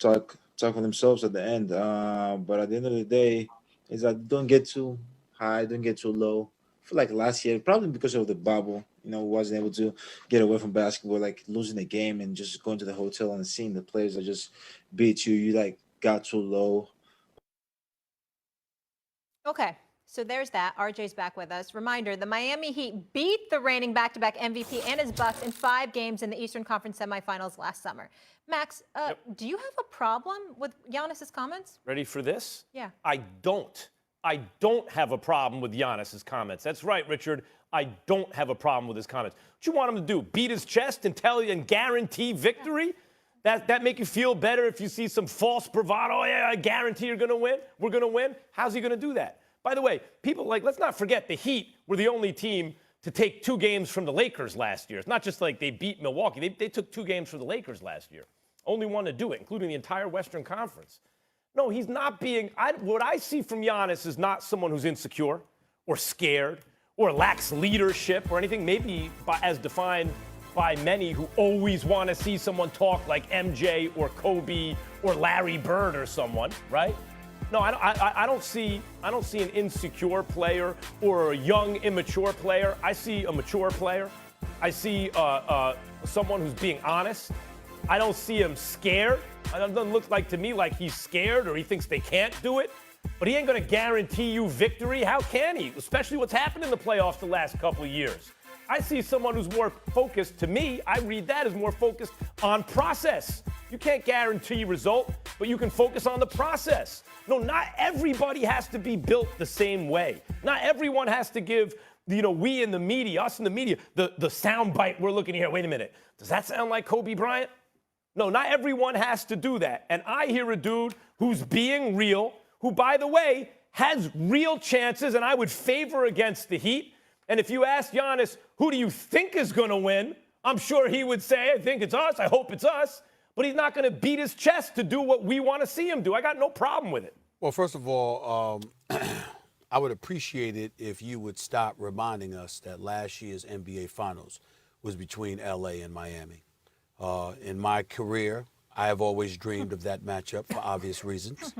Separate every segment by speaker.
Speaker 1: tackle themselves at the end. But at the end of the day, is that don't get too high, don't get too low. I feel like last year, probably because of the bubble, wasn't able to get away from basketball, like losing the game and just going to the hotel and seeing the players that just beat you. You like got too low.
Speaker 2: Okay. So there's that. RJ's back with us. Reminder, the Miami Heat beat the reigning back-to-back MVP and his Bucks in 5 games in the Eastern Conference semifinals last summer. Max, do you have a problem with Giannis's comments?
Speaker 3: Ready for this?
Speaker 2: Yeah.
Speaker 3: I don't. I don't have a problem with Giannis's comments. That's right, Richard. I don't have a problem with his comments. What you want him to do? Beat his chest and tell you and guarantee victory? That make you feel better if you see some false bravado? Oh, yeah, I guarantee you're going to win. We're going to win. How's he going to do that? By the way, people let's not forget the Heat were the only team to take 2 games from the Lakers last year. It's not just like they beat Milwaukee. They took 2 games from the Lakers last year. Only one to do it, including the entire Western Conference. No, he's not being what I see from Giannis is not someone who's insecure or scared or lacks leadership or anything, maybe as defined by many who always want to see someone talk like MJ or Kobe or Larry Bird or someone, right? No, I don't see an insecure player or a young, immature player. I see a mature player. I see someone who's being honest. I don't see him scared. It doesn't look like to me like he's scared or he thinks they can't do it. But he ain't going to guarantee you victory. How can he? Especially what's happened in the playoffs the last couple of years. I see someone who's more focused, to me, I read that as more focused on process. You can't guarantee result, but you can focus on the process. No, not everybody has to be built the same way. Not everyone has to give, we in the media, us in the media, the sound bite we're looking here. Wait a minute. Does that sound like Kobe Bryant? No, not everyone has to do that. And I hear a dude who's being real, who, by the way, has real chances, and I would favor against the Heat. And if you ask Giannis, who do you think is going to win? I'm sure he would say, I think it's us. I hope it's us. But he's not going to beat his chest to do what we want to see him do. I got no problem with it.
Speaker 4: Well, first of all, I would appreciate it if you would stop reminding us that last year's NBA Finals was between L.A. and Miami. In my career, I have always dreamed of that matchup for obvious reasons.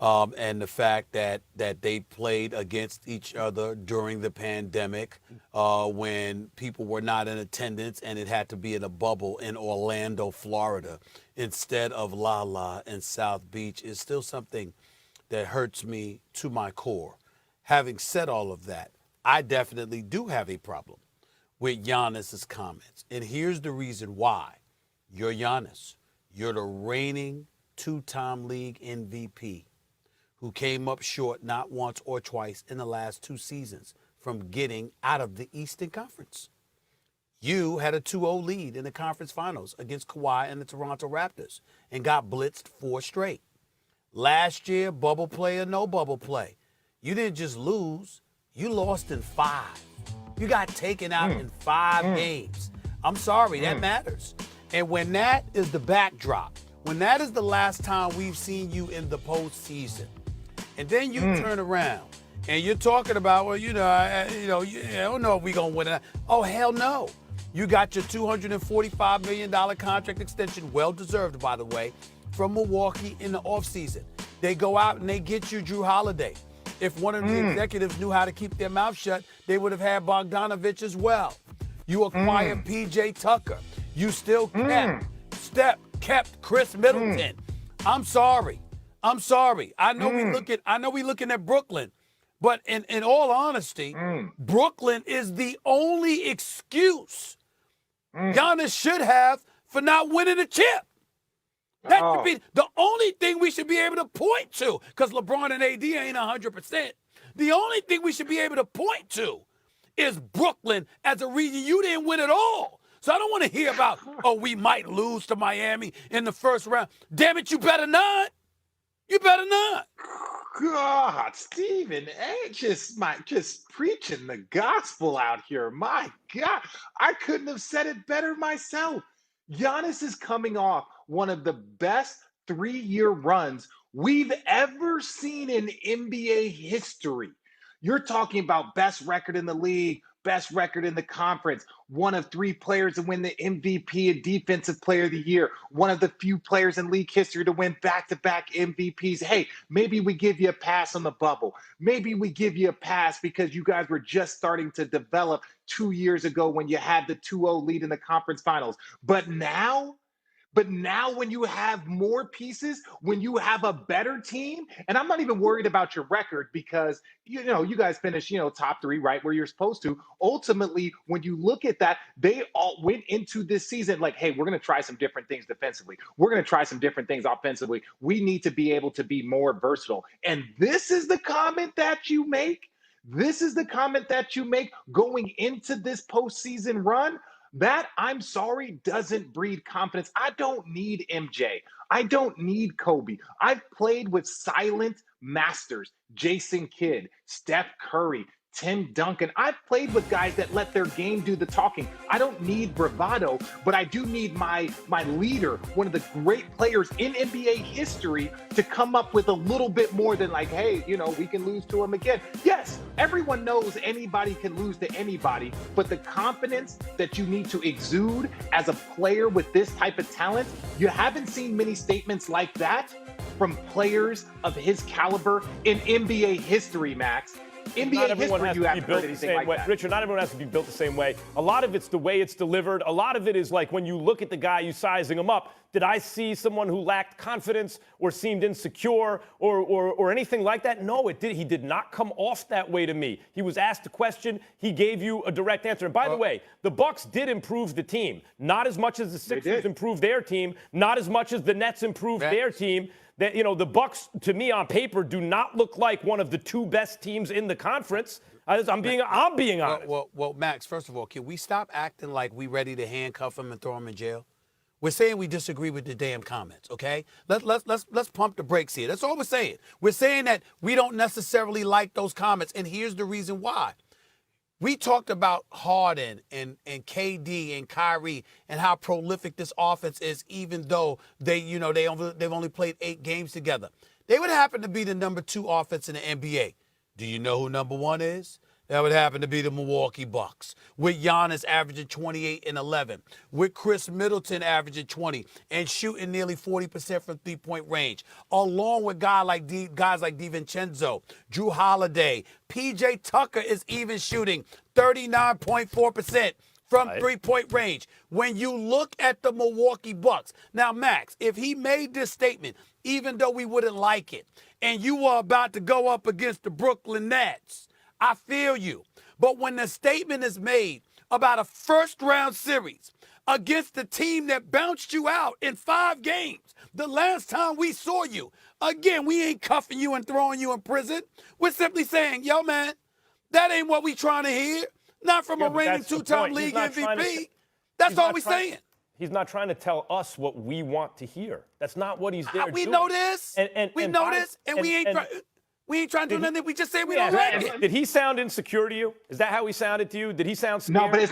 Speaker 4: And the fact that they played against each other during the pandemic when people were not in attendance and it had to be in a bubble in Orlando, Florida, instead of La La and South Beach is still something that hurts me to my core. Having said all of that, I definitely do have a problem with Giannis's comments. And here's the reason why. You're Giannis. You're the reigning 2-time league MVP who came up short not once or twice in the last 2 seasons from getting out of the Eastern Conference. You had a 2-0 lead in the conference finals against Kawhi and the Toronto Raptors and got blitzed 4 straight. Last year, bubble play or no bubble play, you didn't just lose, you lost in 5. You got taken out in 5 games. I'm sorry, that matters. And when that is the backdrop, when that is the last time we've seen you in the postseason, and then you turn around and you're talking about, well, I don't know if we're going to win it. Oh, hell no. You got your $245 million contract extension, well-deserved, by the way, from Milwaukee in the offseason. They go out and they get you Drew Holiday. If one of the executives knew how to keep their mouth shut, they would have had Bogdanovich as well. You acquired P.J. Tucker. You still kept Chris Middleton. I'm sorry. I know we looking at Brooklyn, but in all honesty, Brooklyn is the only excuse Giannis should have for not winning a chip. That should be the only thing we should be able to point to, because LeBron and AD ain't 100%. The only thing we should be able to point to is Brooklyn as a reason you didn't win at all. So I don't want to hear about, we might lose to Miami in the first round. Damn it, you better not. You better not.
Speaker 5: God, Stephen A. just preaching the gospel out here. My God, I couldn't have said it better myself. Giannis is coming off one of the best 3-year runs we've ever seen in NBA history. You're talking about best record in the league, best record in the conference, one of 3 players to win the MVP and Defensive Player of the Year, one of the few players in league history to win back-to-back MVPs. Hey, maybe we give you a pass on the bubble. Maybe we give you a pass because you guys were just starting to develop 2 years ago when you had the 2-0 lead in the conference finals. But now, when you have more pieces, when you have a better team, and I'm not even worried about your record because, you guys finished, top 3, right, where you're supposed to. Ultimately, when you look at that, they all went into this season like, hey, we're going to try some different things defensively. We're going to try some different things offensively. We need to be able to be more versatile. And this is the comment that you make. This is the comment that you make going into this postseason run. That, I'm sorry, doesn't breed confidence. I don't need MJ. I don't need Kobe. I've played with silent masters, Jason Kidd, Steph Curry, Tim Duncan. I've played with guys that let their game do the talking. I don't need bravado, but I do need my leader, one of the great players in NBA history, to come up with a little bit more than like, hey, we can lose to him again. Yes, everyone knows anybody can lose to anybody, but the confidence that you need to exude as a player with this type of talent, you haven't seen many statements like that from players of his caliber in NBA history, Max. NBA history, you haven't heard anything like that.
Speaker 3: Richard, not everyone has to be built the same way. A lot of it's the way it's delivered. A lot of it is like when you look at the guy, you sizing him up. Did I see someone who lacked confidence or seemed insecure or anything like that? No, it did. He did not come off that way to me. He was asked a question. He gave you a direct answer. And by the way, the Bucks did improve the team. Not as much as the Sixers improved their team. Not as much as the Nets improved their team. That, the Bucks, to me, on paper, do not look like one of the 2 best teams in the conference. I'm being honest.
Speaker 4: Well, Max, first of all, can we stop acting like we ready to handcuff him and throw him in jail? We're saying we disagree with the damn comments, okay? Let's pump the brakes here. That's all we're saying. We're saying that we don't necessarily like those comments, and here's the reason why. We talked about Harden and KD and Kyrie and how prolific this offense is, even though they've only played 8 games together. They would happen to be the number 2 offense in the NBA. Do you know who number 1 is? That would happen to be the Milwaukee Bucks, with Giannis averaging 28 and 11, with Chris Middleton averaging 20 and shooting nearly 40% from three-point range, along with guys like DiVincenzo, Drew Holiday. PJ Tucker is even shooting 39.4% from three-point range. When you look at the Milwaukee Bucks, now, Max, if he made this statement, even though we wouldn't like it, and you were about to go up against the Brooklyn Nets, I feel you. But when the statement is made about a first-round series against the team that bounced you out in 5 games, the last time we saw you, again, we ain't cuffing you and throwing you in prison. We're simply saying, yo, man, that ain't what we trying to hear. Not from a reigning 2-time league MVP. That's all we're saying.
Speaker 3: He's not trying to tell us what we want to hear. That's not what he's there doing.
Speaker 4: We know this. We know this, and we ain't trying to do nothing. We just say we don't like it.
Speaker 3: Did he sound insecure to you? Is that how he sounded to you? Did he sound scared?
Speaker 5: No, but it's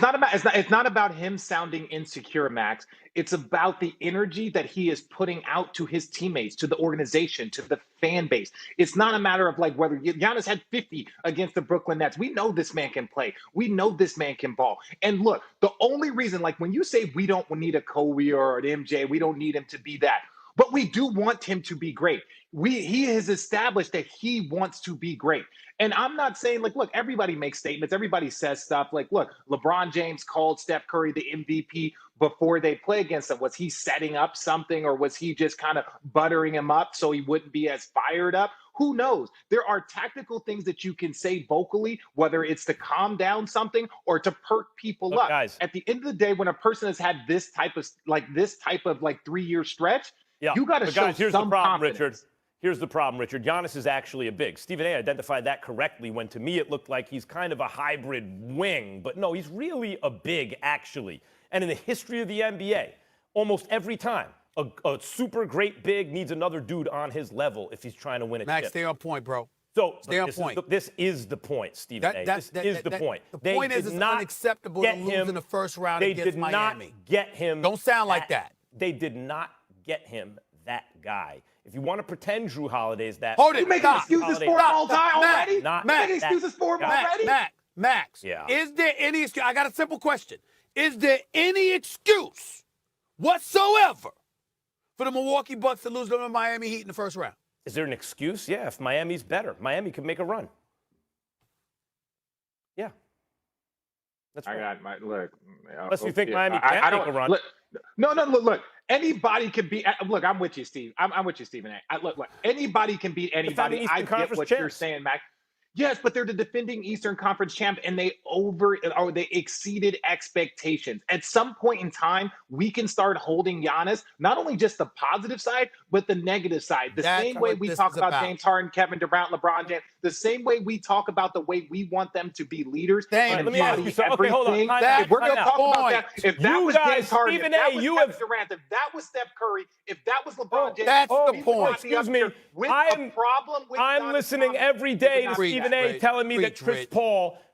Speaker 5: not about him sounding insecure, Max. It's about the energy that he is putting out to his teammates, to the organization, to the fan base. It's not a matter of like whether Giannis had 50 against the Brooklyn Nets. We know this man can play. We know this man can ball. And look, the only reason, like when you say we don't need a Kobe or an MJ, we don't need him to be that. But we do want him to be great. He has established that he wants to be great. And I'm not saying, like, look, everybody makes statements. Everybody says stuff like, look, LeBron James called Steph Curry the MVP before they play against him. Was he setting up something, or was he just kind of buttering him up so he wouldn't be as fired up? Who knows? There are tactical things that you can say vocally, whether it's to calm down something or to perk people up.
Speaker 3: Guys,
Speaker 5: at the end of the day, when a person has had this type of 3-year stretch, you got to show
Speaker 3: here's
Speaker 5: some
Speaker 3: the problem,
Speaker 5: confidence.
Speaker 3: Richard. Here's the problem, Richard. Giannis is actually a big. Stephen A. identified that correctly when, to me, it looked like he's kind of a hybrid wing. But no, he's really a big, actually. And in the history of the NBA, almost every time, a super great big needs another dude on his level if he's trying to win a
Speaker 4: Max,
Speaker 3: chip.
Speaker 4: stay on point, bro.
Speaker 3: So
Speaker 4: stay on point.
Speaker 3: This is the point, Stephen A. This is the point.
Speaker 4: The point is it's unacceptable to lose in the first round against Miami.
Speaker 3: They did not get him.
Speaker 4: Don't sound like that.
Speaker 3: They did not get him that guy. If you want to pretend Drew Holiday's that.
Speaker 5: You making excuses for him all time already?
Speaker 3: Not
Speaker 5: making excuses for him already?
Speaker 4: Matt, Max,
Speaker 3: Yeah.
Speaker 4: is there any excuse? I got a simple question. Is there any excuse whatsoever for the Milwaukee Bucks to lose to the Miami Heat in the first round?
Speaker 3: Is there an excuse? Yeah, if Miami's better. Miami could make a run. Yeah. That's right.
Speaker 5: I got my look.
Speaker 3: Unless you think
Speaker 5: yeah,
Speaker 3: Miami can't
Speaker 5: I
Speaker 3: make
Speaker 5: don't
Speaker 3: a run.
Speaker 5: look. No, look. Anybody can beat. Look, I'm with you, Steve. I'm with you, Stephen A. Look. Anybody can beat
Speaker 3: Defending
Speaker 5: anybody.
Speaker 3: Eastern
Speaker 5: I get
Speaker 3: Conference
Speaker 5: what you're
Speaker 3: champs.
Speaker 5: saying, Mac. Yes, but they're the defending Eastern Conference champ, and they exceeded expectations. At some point in time, we can start holding Giannis not only just the positive side, but the negative side. The
Speaker 4: That's
Speaker 5: same way
Speaker 4: what
Speaker 5: we
Speaker 4: this
Speaker 5: talk
Speaker 4: is
Speaker 5: about
Speaker 4: about.
Speaker 5: James Harden, Kevin Durant, LeBron James. The same way we talk about the way we want them to be leaders
Speaker 4: Thank
Speaker 5: and
Speaker 3: Let me ask you
Speaker 5: embody
Speaker 3: something. Okay, hold on.
Speaker 5: everything.
Speaker 3: Time out,
Speaker 5: If we're going to
Speaker 3: time out.
Speaker 5: talk about that, if that
Speaker 3: You
Speaker 5: was
Speaker 3: guys,
Speaker 5: James Harden,
Speaker 3: Stephen
Speaker 5: if that
Speaker 3: A.,
Speaker 5: was
Speaker 3: you
Speaker 5: Kevin
Speaker 3: have-
Speaker 5: Durant, if that was Steph Curry, if that was LeBron James,
Speaker 4: that's the
Speaker 5: we would
Speaker 4: point.
Speaker 5: not be up
Speaker 3: Excuse me.
Speaker 5: here with
Speaker 3: I'm-
Speaker 5: a problem with
Speaker 3: I'm
Speaker 5: Giannis
Speaker 3: listening
Speaker 5: Thomas.
Speaker 3: every
Speaker 5: It
Speaker 3: day
Speaker 5: would
Speaker 3: to
Speaker 5: not be
Speaker 3: Stephen
Speaker 5: that.
Speaker 3: A. telling me that
Speaker 4: Preach,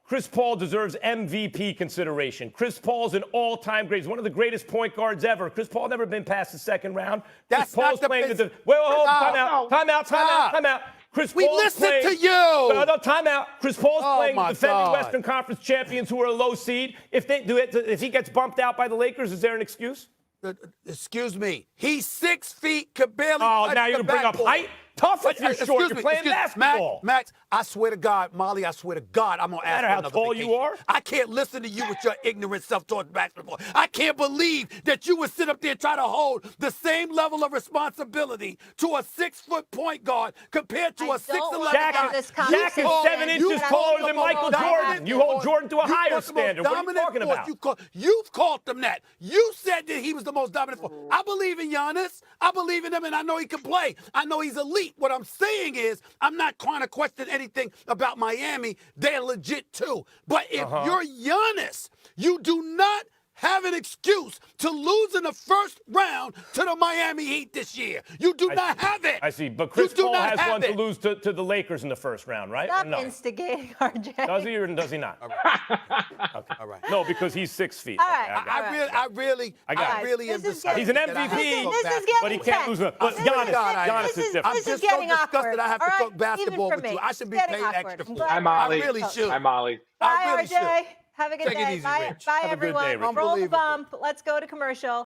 Speaker 3: Chris Paul deserves MVP consideration. Chris Paul's an all-time great. He's one of the greatest point guards ever. Chris Paul never been past the second round.
Speaker 4: That's
Speaker 3: Chris Paul's
Speaker 4: not the
Speaker 3: playing
Speaker 4: best-
Speaker 3: with the – wait, hold
Speaker 4: Stop.
Speaker 3: time out. Chris
Speaker 4: We
Speaker 3: Paul's
Speaker 4: listened
Speaker 3: playing,
Speaker 4: to you.
Speaker 3: No, time out. Chris Paul's
Speaker 4: Oh,
Speaker 3: playing
Speaker 4: my
Speaker 3: defending
Speaker 4: God.
Speaker 3: Western Conference champions who are a low seed. If he gets bumped out by the Lakers, is there an excuse?
Speaker 4: Excuse me. He's 6 feet, could barely
Speaker 3: Oh,
Speaker 4: touch
Speaker 3: now
Speaker 4: the
Speaker 3: you're going to bring up
Speaker 4: backboard.
Speaker 3: height? Tough if you're short. You're playing basketball.
Speaker 4: Max, I swear to God, Molly, I swear to God, I'm going to ask
Speaker 3: Matter
Speaker 4: for
Speaker 3: how
Speaker 4: another
Speaker 3: tall
Speaker 4: vacation.
Speaker 3: you are?
Speaker 4: I can't listen to you with your ignorant self-taught basketball. I can't believe that you would sit up there and try to hold the same level of responsibility to a 6-foot point guard compared to
Speaker 2: I
Speaker 4: a 6'11
Speaker 2: don't wanna
Speaker 4: guy.
Speaker 2: have this
Speaker 3: Shaq is
Speaker 2: conversation.
Speaker 3: 7 inches taller than Michael Jordan. You hold Jordan to a higher standard. What are you talking about?
Speaker 4: You've called them that. You said that he was the most dominant force. I believe in Giannis. I believe in him, and I know he can play. I know he's elite. What I'm saying is, I'm not trying to question anything about Miami. They're legit too. But if you're Giannis, you do not have an excuse to lose in the first round to the Miami Heat this year. You do not have it.
Speaker 3: I see. But Chris
Speaker 4: You do
Speaker 3: Paul
Speaker 4: not
Speaker 3: has
Speaker 4: have
Speaker 3: one
Speaker 4: it.
Speaker 3: to lose to the Lakers in the first round, right?
Speaker 2: Stop
Speaker 3: Or no?
Speaker 2: instigating, RJ.
Speaker 3: Does he or does he not?
Speaker 4: All right.
Speaker 3: No, because he's 6 feet.
Speaker 2: All
Speaker 3: Okay,
Speaker 2: right.
Speaker 3: I got it.
Speaker 4: I really
Speaker 2: This is
Speaker 4: am
Speaker 2: getting-
Speaker 3: He's an
Speaker 4: that I have to
Speaker 3: MVP,
Speaker 4: talk
Speaker 2: This is
Speaker 4: basketball.
Speaker 3: but he
Speaker 2: getting
Speaker 3: can't lose.
Speaker 2: tense.
Speaker 3: But Giannis
Speaker 2: This
Speaker 3: is different.
Speaker 4: I'm
Speaker 2: This is
Speaker 4: just so
Speaker 2: getting
Speaker 4: disgusted
Speaker 2: awkward.
Speaker 4: I have to
Speaker 2: All right?
Speaker 4: talk basketball
Speaker 2: Even for
Speaker 4: with you.
Speaker 2: me.
Speaker 4: I should be
Speaker 2: It's getting
Speaker 4: paid
Speaker 2: awkward.
Speaker 4: extra
Speaker 2: I'm
Speaker 4: for it.
Speaker 2: glad
Speaker 5: Hi,
Speaker 2: we're
Speaker 5: Molly.
Speaker 2: having
Speaker 4: I really
Speaker 2: this
Speaker 4: should.
Speaker 5: Hi, Molly.
Speaker 2: Bye,
Speaker 4: I really
Speaker 2: RJ.
Speaker 4: should.
Speaker 2: Have a good
Speaker 4: Take it
Speaker 2: day.
Speaker 4: easy,
Speaker 2: Bye,
Speaker 4: Rich.
Speaker 2: bye
Speaker 3: Have a good
Speaker 2: everyone.
Speaker 3: day, Richard.
Speaker 2: Roll the
Speaker 4: Unbelievable.
Speaker 2: bump. Let's go to commercial.